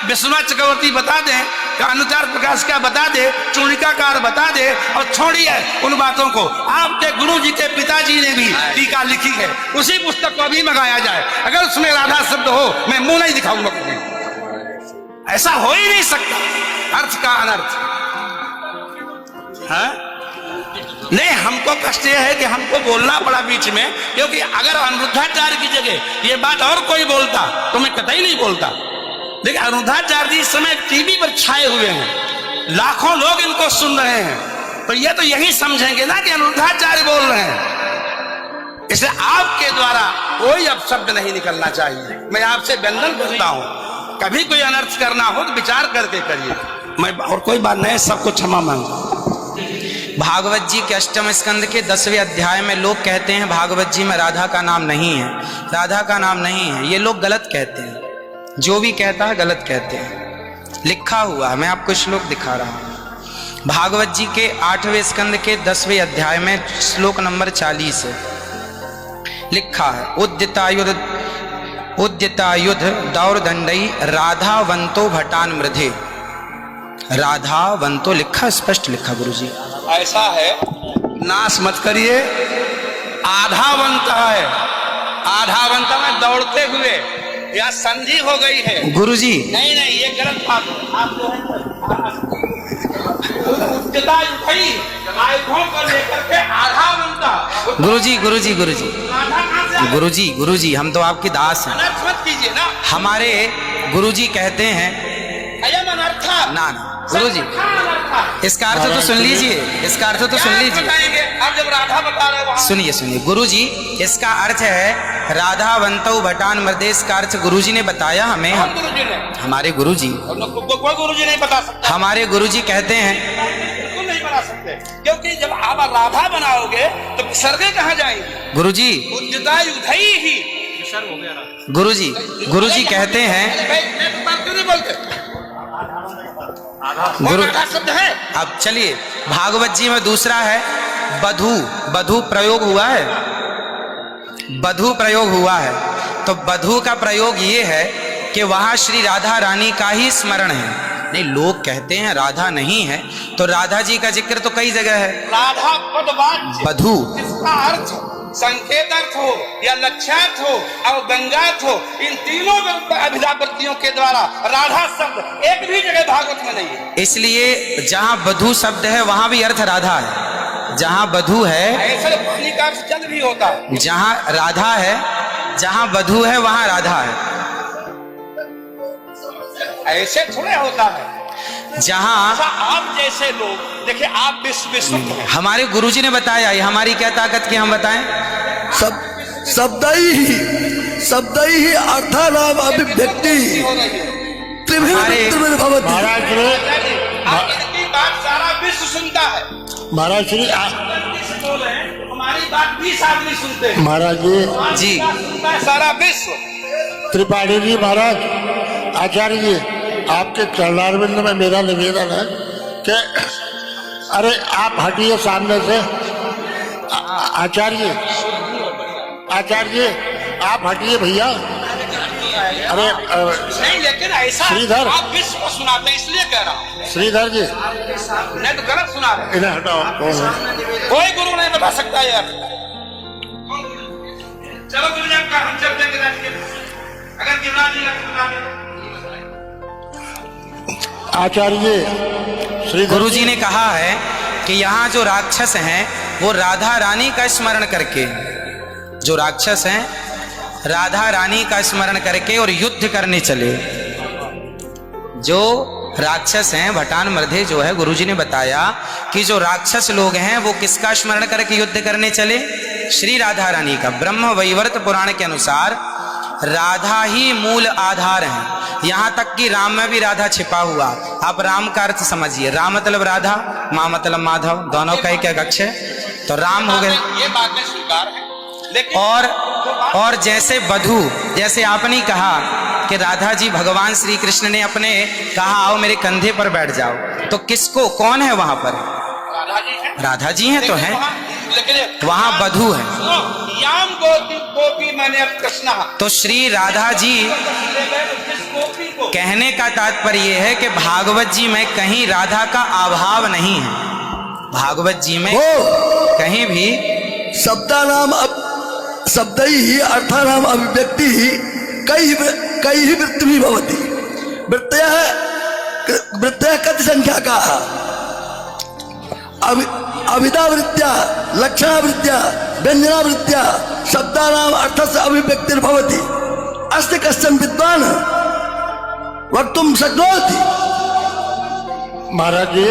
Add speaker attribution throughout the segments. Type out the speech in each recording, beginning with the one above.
Speaker 1: विश्वनाथ चक्रवर्ती बता दें, का अनुचार प्रकाश का बता दे, चूड़िकाकार बता दे, और छोड़िए उन बातों को। आपके गुरु जी के पिताजी ने भी टीका लिखी है, उसी पुस्तक को अभी मंगाया जाए। अगर उसमें राधा शब्द हो, मैं मुंह नहीं दिखाऊंगा कभी। ऐसा हो ही नहीं सकता, अर्थ का अनर्थ। हाँ? नहीं, हमको कष्ट यह है कि हमको बोलना पड़ा बीच में, क्योंकि अगर अनिरुद्धाचार्य की जगह ये बात और कोई बोलता तो मैं कतई नहीं बोलता। देखिए, अनिरुद्धाचार्य जी इस समय टीवी पर छाए हुए हैं, लाखों लोग इनको सुन रहे हैं, तो ये तो यही समझेंगे ना कि अनिरुद्धाचार्य बोल रहे हैं। इसलिए आपके द्वारा कोई अपशब्द नहीं निकलना चाहिए। मैं आपसे वंदन करता हूं, कभी कोई अनर्थ करना हो तो विचार करके करिए। मैं और कोई बात नहीं, सबको क्षमा मांगता।
Speaker 2: भागवत जी के अष्टम स्कंद के 10वें अध्याय में लोग कहते हैं भागवत जी में राधा का नाम नहीं है, राधा का नाम नहीं है। ये लोग गलत कहते हैं, जो भी कहता है गलत कहते हैं। लिखा हुआ है, मैं आपको श्लोक दिखा रहा हूं। भागवत जी के 8वें स्कंद के 10वें अध्याय में श्लोक नंबर 40 है, लिखा है उद्यतायुध दौरदंडई राधावंतो भटान मृधे। राधावंतो लिखा, स्पष्ट लिखा गुरुजी।
Speaker 1: ऐसा है, नाश मत करिए। आधावंत है, आधावंत में दौड़ते हुए, या संधि हो गई है
Speaker 2: गुरुजी।
Speaker 1: नहीं नहीं, ये गलत बात है। आप जो है
Speaker 2: गुरुजी गुरुजी गुरुजी गुरुजी गुरुजी, हम तो आपके दास हैं।
Speaker 1: मत कीजिए ना।
Speaker 2: हमारे गुरुजी कहते हैं ना ना गुरुजी, इसका अर्थ तो सुन लीजिए, इसका अर्थ तो सुन लीजिए।
Speaker 1: आप जब राधा बता रहे हो,
Speaker 2: सुनिए सुनिए गुरुजी, इसका अर्थ है राधावंतो भटान मृदेश का अर्थ गुरुजी ने बताया हमें। हमारे गुरुजी,
Speaker 1: कोई गुरुजी नहीं बता सकता।
Speaker 2: हमारे गुरुजी कहते हैं
Speaker 1: बिल्कुल नहीं बता सकते, क्योंकि जब आप राधा बनाओगे तो सर्गे कहाँ जाएंगे?
Speaker 2: गुरुजी
Speaker 1: ही
Speaker 2: गुरुजी गुरुजी कहते हैं गुरु
Speaker 1: शब्द है।
Speaker 2: अब चलिए, भागवत जी में दूसरा है बधू। बधू प्रयोग हुआ है, बधू प्रयोग हुआ है। तो बधू का प्रयोग ये है कि वहां श्री राधा रानी का ही स्मरण है। नहीं, लोग कहते हैं राधा नहीं है, तो राधा जी का जिक्र तो कई जगह है।
Speaker 1: राधा पदवाच्य,
Speaker 2: बधू
Speaker 1: इसका अर्थ संकेत अर्थ हो या लक्ष्यार्थ हो और गंगार्थ हो, इन तीनों अभिधावृत्तियों के द्वारा राधा शब्द एक भी जगह भागवत में नहीं है।
Speaker 2: इसलिए जहां बधू शब्द है वहां भी अर्थ राधा है। जहां बधू है,
Speaker 1: ऐसे पानी का अर्थ जल भी होता है।
Speaker 2: जहां राधा है, जहां बधू है वहां राधा है।
Speaker 1: ऐसे थोड़े होता है।
Speaker 2: जहां
Speaker 1: आप जैसे लोग देखिए, आप विश्व
Speaker 2: हमारे गुरुजी ने बताया, ये हमारी क्या ताकत की हम बताएं?
Speaker 3: शब्द ही अर्थानाम अभिव्यक्ति
Speaker 1: इनकी बात सारा विश्व सुनता है।
Speaker 3: महाराज श्री
Speaker 1: हमारी बात 20 आदमी सुनते हैं।
Speaker 3: महाराज
Speaker 2: जी
Speaker 1: सारा विश्व।
Speaker 3: त्रिपाठी जी, महाराज आचार्य जी, आपके चरणारविंद में मेरा निवेदन है कि अरे आप हटिए सामने से। आचार्य जी आप हटिए भैया। अरे
Speaker 1: नहीं, लेकिन ऐसा
Speaker 3: श्रीधर,
Speaker 1: आप विश्व को सुनाते हैं, इसलिए कह रहा हूँ।
Speaker 3: श्रीधर जी
Speaker 1: नहीं तो गलत सुना रहे।
Speaker 3: इन्हें हटाओ। कौन है?
Speaker 1: कोई गुरु नहीं बता सकता यार। चलो गुरुजन का हम चलते हैं, अगर गिरिराज जी का
Speaker 3: आचार्य श्री
Speaker 2: गुरुजी ने कहा है कि यहाँ जो राक्षस हैं वो राधा रानी का स्मरण करके, जो राक्षस हैं राधा रानी का स्मरण करके और युद्ध करने चले। जो राक्षस हैं भटान मृधे जो है, गुरुजी ने बताया कि जो राक्षस लोग हैं वो किसका स्मरण करके युद्ध करने चले? श्री राधा रानी का। ब्रह्म वैवर्त पुराण के अनुसार राधा ही मूल आधार है। यहां तक कि राम में भी राधा छिपा हुआ। आप राम का अर्थ समझिए, राम मतलब राधा, माँ मतलब माधव, दोनों का एक अक्ष है, तो राम हो गए।
Speaker 1: ये बातें स्वीकार है, लेकिन
Speaker 2: और जैसे बधू, जैसे आपने कहा कि राधा जी भगवान श्री कृष्ण ने अपने कहा आओ मेरे कंधे पर बैठ जाओ, तो किसको, कौन है वहां पर? राधा जी हैं तो हैं, वहां बधू है।
Speaker 1: याम गोपी मैंने कृष्ण,
Speaker 2: तो श्री राधा जी कहने का तात्पर्य यह है कि भागवत जी में कहीं राधा का अभाव नहीं है। भागवत जी में कहीं भी
Speaker 4: शब्दानाम शब्द ही अर्थानाम अभिव्यक्ति कई वृत्ति भवति। वृत्तयः कति संख्या का अविदावृत्त्या लक्षणावृत्त्या व्यंजनावृत्त्या शब्दानाम अर्थस्य अभिव्यक्तिर्भवति। अस्ति कश्चन विद्वान् वक्तुं शक्नोति।
Speaker 3: महाराज जी,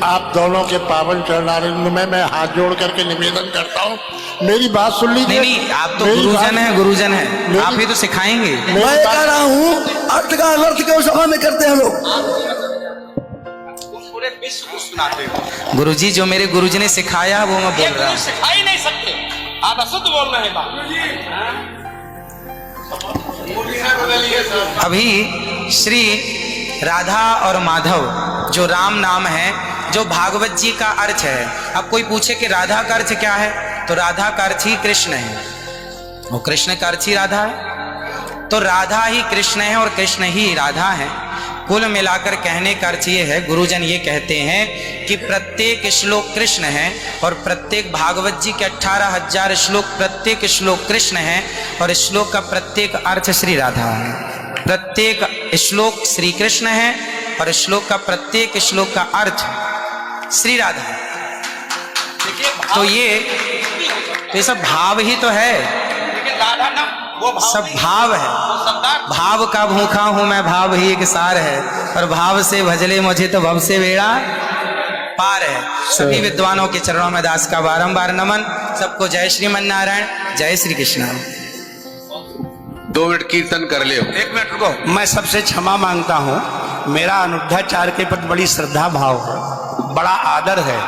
Speaker 3: आप दोनों के पावन चरणारविंद में मैं हाथ जोड़ करके निवेदन करता हूँ, मेरी बात सुन लीजिए।
Speaker 2: नहीं, आप तो
Speaker 3: मेरी
Speaker 2: गुरुजन
Speaker 3: बात-
Speaker 2: हैं, गुरुजन हैं, आप ही तो सिखाएंगे।
Speaker 4: मैं कह रहा हूँ अर्थ का अनर्थ क्यों सभा में करते हैं लोग।
Speaker 1: पूरे विश्व को सुनाते हो।
Speaker 2: गुरुजी जो मेरे गुरुजी ने सिखाया वो मैं बोल
Speaker 1: ये
Speaker 2: रहा
Speaker 1: गुरु
Speaker 2: हूँ।
Speaker 1: सिखा ही नहीं सकते, आप अशुद्ध बोल रहे हैं बात।
Speaker 2: अभी श्री राधा और माधव जो राम नाम है, जो भागवत जी का अर्थ है। अब कोई पूछे कि राधा का अर्थ क्या है, तो राधा का अर्थ ही कृष्ण है, वो कृष्ण का अर्थ ही राधा है। तो राधा ही कृष्ण है और कृष्ण ही राधा है। कुल मिलाकर कहने का अर्थ ये है, गुरुजन ये कहते हैं कि प्रत्येक श्लोक कृष्ण है और प्रत्येक भागवत जी के 18,000 श्लोक, प्रत्येक श्लोक कृष्ण है और श्लोक का प्रत्येक अर्थ श्री राधा है। प्रत्येक श्लोक श्री कृष्ण है और श्लोक का प्रत्येक श्लोक का अर्थ श्री राधा है। तो ये सब भाव ही तो है,
Speaker 1: लेकिन राधा ना वो भाव
Speaker 2: सब
Speaker 1: नहीं,
Speaker 2: भाव है।
Speaker 1: वो शब्दार्थ।
Speaker 2: भाव का भूखा हूं मैं, भाव ही एक सार है, और भाव से भजले मुझे तो भव से बेड़ा पार है। सभी विद्वानों के चरणों में दास का बारंबार नमन। सबको जय श्रीमन नारायण, जय श्री कृष्ण।
Speaker 5: 2 मिनट कीर्तन कर ले।
Speaker 1: 1 मिनट रुको, मैं सबसे क्षमा मांगता हूँ। मेरा अनुद्धाचार्य के प्रति बड़ी श्रद्धा भाव है, बड़ा आदर है,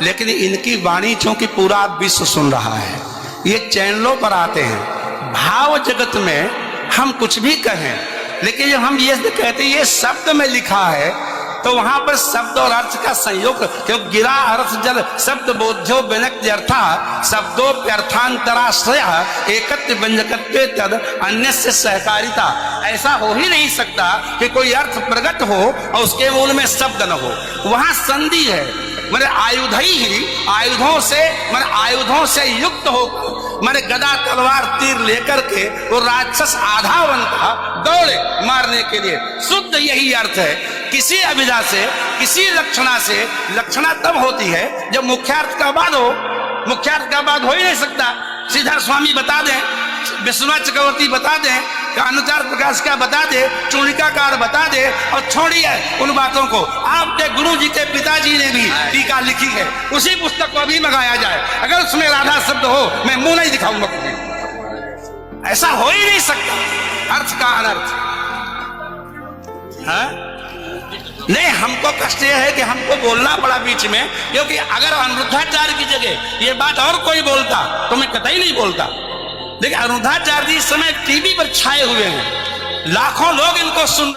Speaker 1: लेकिन इनकी वाणी चूंकि पूरा विश्व सुन रहा है, ये चैनलों पर आते हैं। भाव जगत में हम कुछ भी कहें, लेकिन जब हम ये कहते हैं ये शब्द में लिखा है, तो वहां पर शब्द और अर्थ का संयोग, क्योंकि गिरा अर्थ जल शब्द बोध्यो व्यनक्ति अर्था शब्दोप्यर्थांतराश्रय एकत्व व्यंजकत्वे तद अन्य से सहकारिता। ऐसा हो ही नहीं सकता कि कोई अर्थ प्रकट हो और उसके मूल में शब्द न हो। वहां संधि है, मैंने आयुध ही आयुधों से युक्त हो, मैंने गदा तलवार तीर लेकर के वो राक्षस आधा बनता दौड़े मारने के लिए। शुद्ध यही अर्थ है। किसी अभिधा से, किसी लक्षणा से, लक्षणा तब होती है जब मुख्यार्थ का बाद हो। मुख्यार्थ का बाद हो ही नहीं सकता। श्रीधर स्वामी बता दें, विश्वनाथ चक्रवर्ती बता दें, अनुचार प्रकाश का बता दे, चूड़िकाकार बता दे, और छोड़िए उन बातों को। आपके गुरु जी के पिताजी ने भी टीका लिखी है, उसी पुस्तक को अभी मंगाया जाए। अगर उसमें राधा शब्द हो, मैं मुंह नहीं दिखाऊंगा तुम्हें। ऐसा हो ही नहीं सकता अर्थ का अनर्थ। हाँ? नहीं, हमको कष्ट यह है कि हमको बोलना पड़ा बीच में, क्योंकि अगर अनिरुद्धाचार्य की जगह ये बात और कोई बोलता तो मैं कतई नहीं बोलता। देखिए, अनिरुद्धाचार्य जी इस समय टीवी पर छाए हुए हैं, लाखों लोग इनको सुन